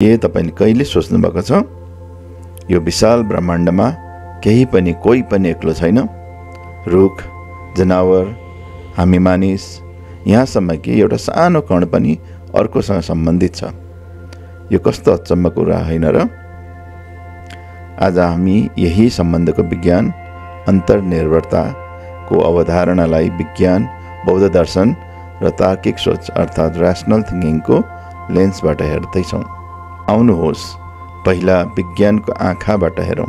के तपाईले कहिले सोच्नु भएको छ यो विशाल ब्रह्माण्डमा केही पनि कोही पनि एक्लो छैन? रुख, जनावर, हामी मानिस, यहाँसम्म कि एउटा सानो कण पनि अर्कोसँग सम्बन्धित छ। यो कस्तो अचम्मको कुरा होइन र? आज हामी यही सम्बन्धको विज्ञान, अन्तर्निर्भरताको अवधारणालाई विज्ञान, बौद्ध दर्शन र तार्किक सोच अर्थात् ऱ्यासनल थिङ्किङको लेन्सबाट हेर्दैछौँ। आउनुहोस् पहिला विज्ञानको आँखाबाट हेरौँ।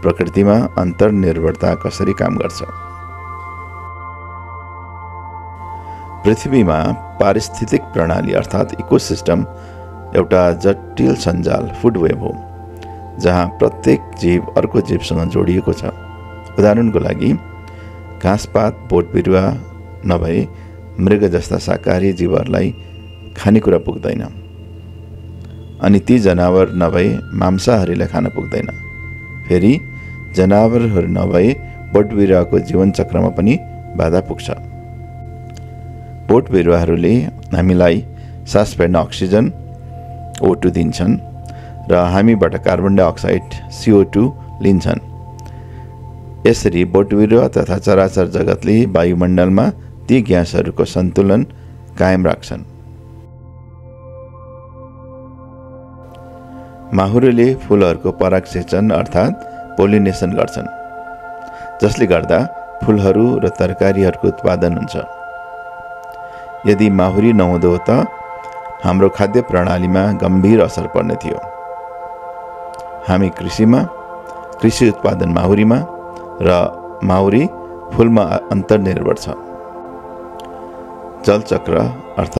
प्रकृतिमा अन्तर्निर्भरता कसरी काम गर्छ? पृथ्वीमा पारिस्थितिक प्रणाली अर्थात् इकोसिस्टम एउटा जटिल सञ्जाल फुड वेब हो, जहाँ प्रत्येक जीव अर्को जीवसँग जोडिएको छ। उदाहरणको लागि घाँसपात, बोट बिरुवा नभए मृग जस्ता शाकाहारी जीवहरूलाई खानेकुरा पुग्दैन, अनि ती जनावर नभए मांसाहारीलाई खान पुग्दैन। फेरि जनावरहरू नभए बोट बिरुवाको जीवन चक्रमा पनि बाधा पुग्छ। बोट बिरुवाहरूले हामीलाई सास फेर्न अक्सिजन O2 दिन्छन् र हामीबाट कार्बन डाइअक्साइड CO2 लिन्छन्। यसरी बोट बिरुवा तथा चराचर जगतले वायुमण्डलमा ती ग्यासहरूको सन्तुलन कायम राख्छन्। माहुरेले फूलहरूको परागसेचन अर्थात् पोलिनेसन गर्छन्, जसले गर्दा फूलहरू र तरकारीहरूको उत्पादन हुन्छ। यदि माहुरी नहुँदो त हाम्रो खाद्य प्रणालीमा गम्भीर असर पर्ने थियो। हामी कृषि उत्पादन माहुरीमा र माहुरी फूलमा अन्तर्निर्भर छ। जलचक्र अर्थात्